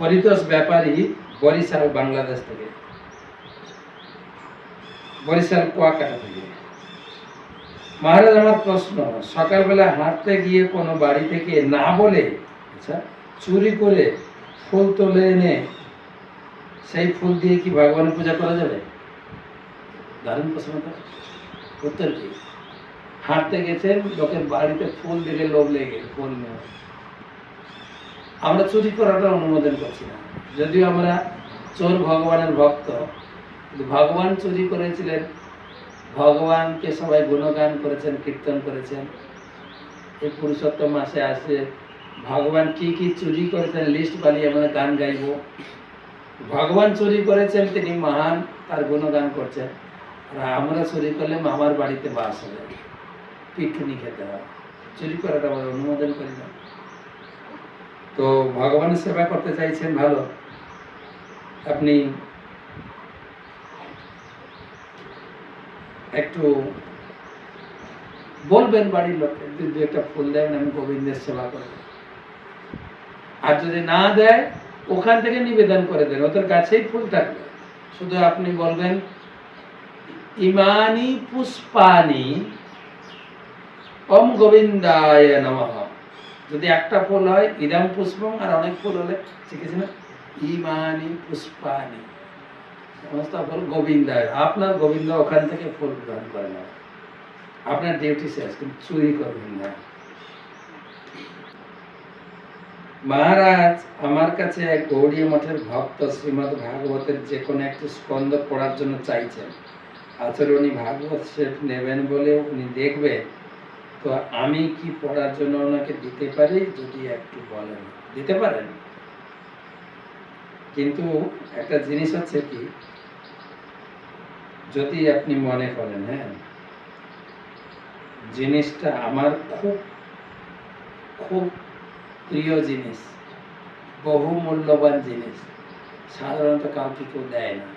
পরিতোষ ব্যাপারী, বরিশাল, বাংলাদেশ থেকে, বরিশাল কুয়াকাটা থেকে। মহারাজ, আমার প্রশ্ন, সকালবেলা হাঁটতে গিয়ে কোনো বাড়ি থেকে না বলে চুরি করে ফুল তুলে এনে সেই ফুল দিয়ে কি ভগবানের পূজা করা যাবে? দারুণ প্রশ্ন তো। উত্তর কি? হাঁটতে গেছেন, লোকের বাড়িতে ফুল দিলে লোভ লেগে ফুল নেওয়া। আমরা চুরি করাটা অনুমোদন করছি না, যদিও আমরা চোর ভগবানের ভক্ত। ভগবান চুরি করেছিলেন, ভগবানকে সবাই গুণগান করেছেন, কীর্তন করেছেন। এই পুরুষোত্তম মাসে আসে ভগবান কি কি চুরি করেছেন লিস্ট বানিয়ে আমরা গান গাইব। ভগবান চুরি করেছেন, তিনি মহান, তার গুণগান করছেন। আর আমরা চুরি করলে মামার বাড়িতে বাস হবে, পিটুনি খেতে হবে। চুরি করাটা আমরা অনুমোদন করি না। তো ভগবানের সেবা করতে চাইছেন, ভালো। আপনি একটু বলবেন বাড়ির লোককে, দু একটা ফুল দেবেন, আমি গোবিন্দের সেবা করব। আর যদি না দেয়, ওখান থেকে নিবেদন করে দেন, ওদের কাছেই ফুল থাকবে। শুধু আপনি বলবেন ইমানি পুষ্পানি ওম গোবিন্দায় নমঃ। যদি একটা ফুল হয় ইদম পুষ্পম, আর অনেক ফুল হলে শিখেছি না, ইমানি পুষ্পানি, সমস্ত ফুল গোবিন্দায়। আপনার গোবিন্দ ওখান থেকে ফুল গ্রহণ করে না, আপনার ডিউটি শেষ, কিন্তু চুরি করবেন না। মহারাজ, আমার কাছে এক গৌড়ীয় মঠের ভক্ত শ্রীমদ ভাগবতের যে কোনো একটি স্কন্ধ পড়ার জন্য চাইছেন। আসলে উনি ভাগবত সেট নেবেন বলে উনি দেখবেন, তো আমি কি পড়ার জন্য ওনাকে দিতে পারি? যদি একটু বলেন। দিতে পারেন, কিন্তু একটা জিনিস হচ্ছে কি, যদি আপনি মনে করেন হ্যাঁ জিনিসটা আমার খুব খুব প্রিয় জিনিস, বহু মূল্যবান জিনিস, সাধারণত কাউকে কেউ দেয় না।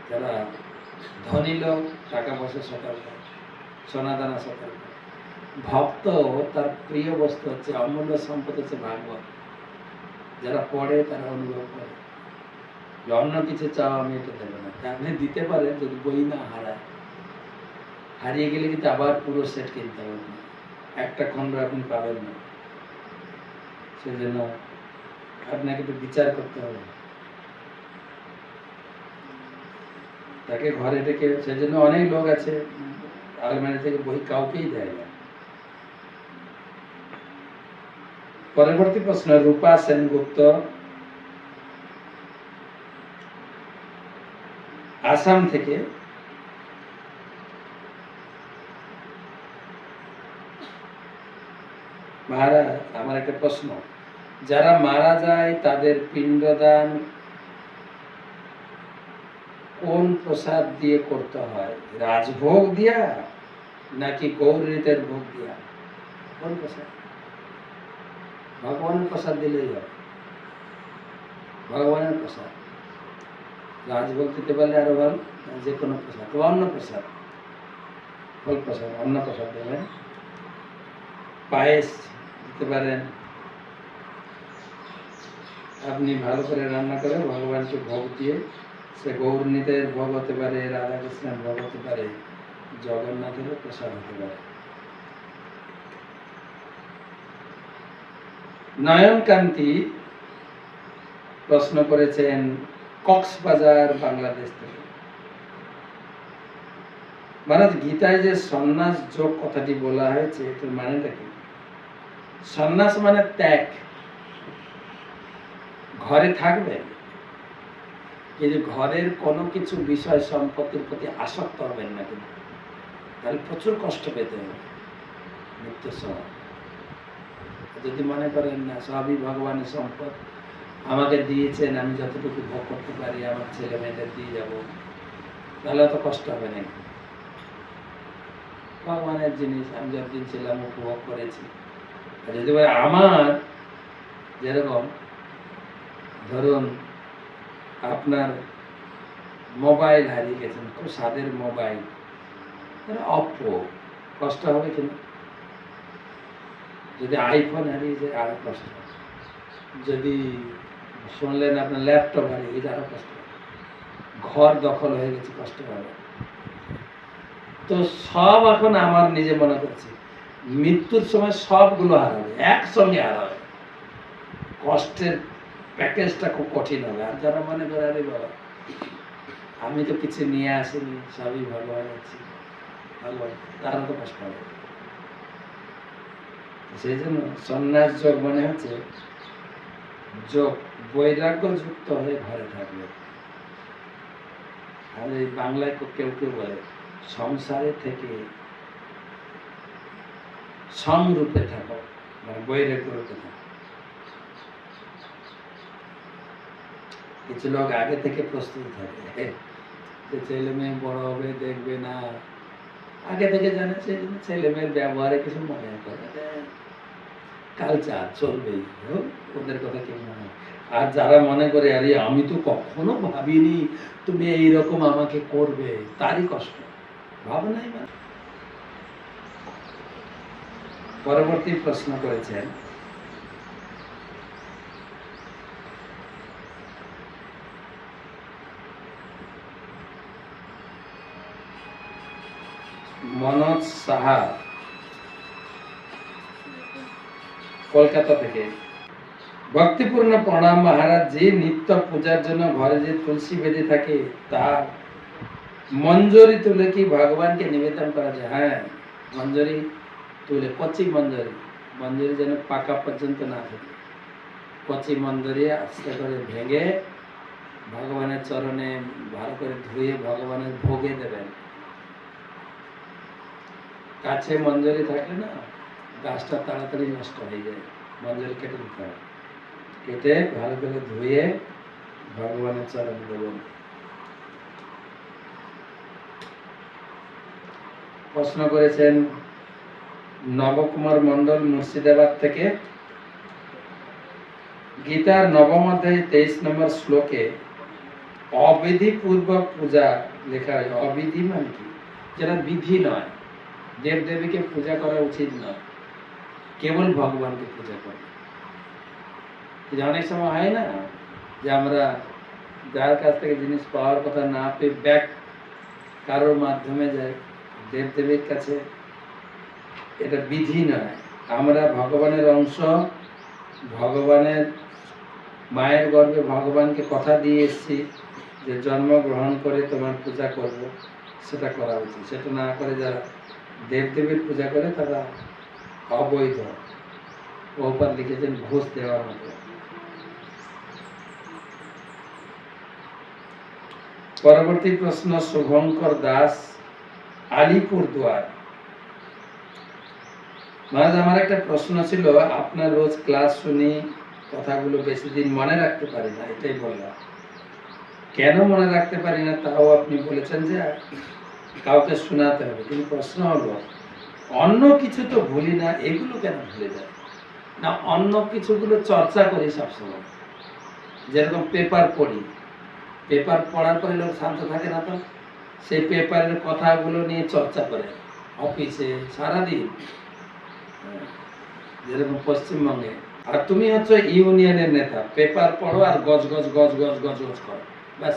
যারা ধনী লোক, টাকা পয়সা সতর্ক, সোনাদানা সতর্ক। ভক্ত, তার প্রিয় বস্তু হচ্ছে, অমূল্য সম্পদ হচ্ছে ভাগবত। যারা পড়ে তারা অনুভব করে যে অন্য কিছু চাও আমি এটা দেবো না। আপনি দিতে পারেন যদি বই না হারায়। হারিয়ে গেলে কিন্তু আবার পুরো সেট কিনতে হবে, একটা খণ্ড আপনি পাবেন না। সেজন্য আপনাকে তো বিচার করতে হবে, তাকে ঘরে ডেকে। সেজন্য অনেক লোক আছে আলমারি থেকে বই কাউকেই দেয় না। পরবর্তী প্রশ্ন, রূপা সেনগুপ্ত, আসাম থেকে। মহারাজ, আমার একটা প্রশ্ন, যারা মারা যায় তাদের পিণ্ডদান কোন প্রসাদ দিয়ে করতে হয়? রাজভোগ দিয়া নাকি গৌরীতের ভোগ দিয়া? কোন প্রসাদ? ভগবানের প্রসাদ দিলেই হবে, ভগবানের প্রসাদ। রাজভোগ দিতে পারলে আরো ভালো, যে কোনো প্রসাদ, অন্ন প্রসাদ, ফল প্রসাদ, অন্ন প্রসাদ দেবেন। পায়েস দিতে পারেন, আপনি ভালো করে রান্না করে ভগবানকে ভোগ দিয়ে, সে গৌরনীতের ভোগ হতে পারে, রাধাকৃষ্ণের ভোগ হতে পারে, জগন্নাথেরও প্রসাদ হতে পারে। নয়নকান্তি প্রশ্ন করেছেন কক্সবাজার, বাংলাদেশ থেকে। মহারাজ, গীতায় যে সন্ন্যাস যোগ কথাটি বলা হয়েছে, এটার মানেটা কি? সন্ন্যাস মানে ত্যাগ। ঘরে থাকবেন, কিন্তু ঘরের কোনো কিছু বিষয় সম্পত্তির প্রতি আসক্ত হবেন না, কিন্তু তাহলে প্রচুর কষ্ট পেতে হবে মৃত্যুর সময়। যদি মনে করেন না সবই ভগবানের সম্পদ, আমাকে দিয়েছেন, আমি যতটুকু ভোগ করতে পারি আমার ছেলে মেয়েদের দিয়ে যাব, তাহলে অত কষ্ট হবে না। ভগবানের জিনিস আমি যতদিন ছিলাম উপভোগ করেছি। যদি বলে আমার, যেরকম ধরুন আপনার মোবাইল হারিয়ে গেছেন, খুব স্বাদের মোবাইল, অপ্পো, কষ্ট হবে কিনা? যদি আইফোন হারিয়ে যায় আরো কষ্ট হবে। যদি শুনলেন আপনার ল্যাপটপ হারিয়ে গেছে আরো কষ্ট হবে। ঘর দখল হয়ে গেছে কষ্ট হবে। তো সব এখন আমার নিজে মনে করছি মৃত্যুর সময় সবগুলো হারাবে, একসঙ্গে হারাবে। কষ্টের প্যাকেজটা খুব কঠিন হবে। আর যারা মনে করে আরে বাবা আমি তো কিছু নিয়ে আসিনি, সবই ভগবান আছে, ভগবান, তারা তো কষ্ট হবে। সেই জন্য সন্ন্যাস যোগ মানে হচ্ছে যোগ, বৈরাগ্য যুক্ত হয়ে ঘরে থাকবে। আর এই বাংলায় কেউ কেউ বলে সংসারে থেকে সংরূপে থাকো, মানে বৈরাগ্য রূপে থাকো। কিছু লোক আগে থেকে প্রস্তুত থাকে যে ছেলে মেয়ে বড় হবে, দেখবে না, আগে থেকে জানে, সেই জন্য ছেলে মেয়ের ব্যবহারে কিছু মনে করে, কালচার চলবেই, ওদের কথা কেউ মনে হয়। আর যারা মনে করে আরে আমি তো কখনো ভাবিনি তুমি এইরকম আমাকে করবে, তারই কষ্ট, ভাবনাই মানে। পরবর্তী প্রশ্ন করেছেন, মনোজ সাহা কলকাতা থেকে। ভক্তিপূর্ণ প্রণাম মহারাজ জি, নিত্য পূজার জন্য ঘরে যে তুলসী বেঁধে থাকে তার মঞ্জরি তুলে কি ভগবানকে নিবেদন করা যায়? হ্যাঁ, মঞ্জরি তুলে, কচি মঞ্জরি, মঞ্জরি যেন পাকা পর্যন্ত না থাকে, কচি মঞ্জরি আস্তে করে ভেঙে ভগবানের চরণে ভালো করে ধুয়ে ভগবানের ভোগে দেবেন। কাছে মঞ্জরি থাকলে না গাছটা তাড়াতাড়ি নষ্ট হয়ে যায়, মঞ্জরি কেটে দিতে হবে, কেটে ভালো করে ধুয়ে ভগবানের চরণে দেবেন। প্রশ্ন করেছেন নবকুমার মন্ডল মুর্শিদাবাদ থেকে। গীতার নবম অধ্যায় 23 নম্বর শ্লোকে অবিধিপূর্বক পূজা লেখা হয়। অবিধি মানে কি? যেটা বিধি নয়, দেব দেবীকে পূজা করা উচিত নয়, কেবল ভগবানকে পূজা করে। অনেক সময় হয় না যে আমরা যার কাছ থেকে জিনিস পাওয়ার কথা না পেয়ে ব্যাক কারোর মাধ্যমে যাই দেবদেবীর কাছে, এটা বিধি নয়। আমরা ভগবানের অংশ, ভগবানের মায়ের গর্ভে ভগবানকে কথা দিয়ে এসেছি যে জন্মগ্রহণ করে তোমার পূজা করব, সেটা করা উচিত। সেটা না করে যারা দেবদেবীর পূজা করে তারা অবৈধ, ওপার লিখেছেন ঘুষ দেওয়ার মতো। পরবর্তী প্রশ্ন শুভঙ্কর দাস, আলিপুরদুয়ার। মহারাজ আমার একটা প্রশ্ন ছিল, আপনার রোজ ক্লাস শুনি, কথাগুলো বেশি দিন মনে রাখতে পারি না, এটাই বললাম। কেন মনে রাখতে পারি না তাও আপনি বলেছেন যে কাউকে শোনাতে হবে, কিন্তু প্রশ্ন হলো অন্য কিছু তো ভুলি না, এগুলো কেন ভুলে যায় না? অন্য কিছুগুলো চর্চা করি সবসময়, যেরকম পেপার পড়ি, পেপার পড়ার পরে লোক শান্ত থাকে না, তো সেই পেপারের কথাগুলো নিয়ে চর্চা করে অফিসে সারাদিন, যেরকম পশ্চিমবঙ্গে। আর তুমি হচ্ছে ইউনিয়নের নেতা, পেপার পড়ো আর গজ গজ গজ গজ গজ গজ করো, ব্যাস।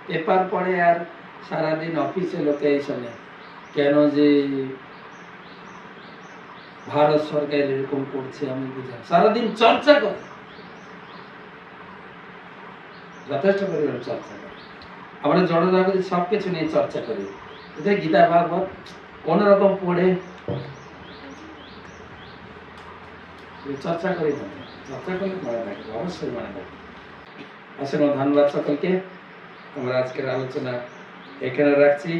পেপার পড়ে আর সারাদিন অফিসে লোকে এই শোনে কেন যে ভারত সরকার এরকম করছে, আমি বুঝলাম, সারাদিন চর্চা করে, যথেষ্ট পরিমাণ চর্চা করে। আমরা জড়জগতের সবকিছু নিয়ে চর্চা করি, গীতা ভাগবত কোন রকম পড়ে চর্চা করি না, চর্চা করলে মনে থাকে, অবশ্যই মনে থাকে। আসলে ধন্যবাদ সকলকে। আমরা আজকের আলোচনা এখানে রাখছি।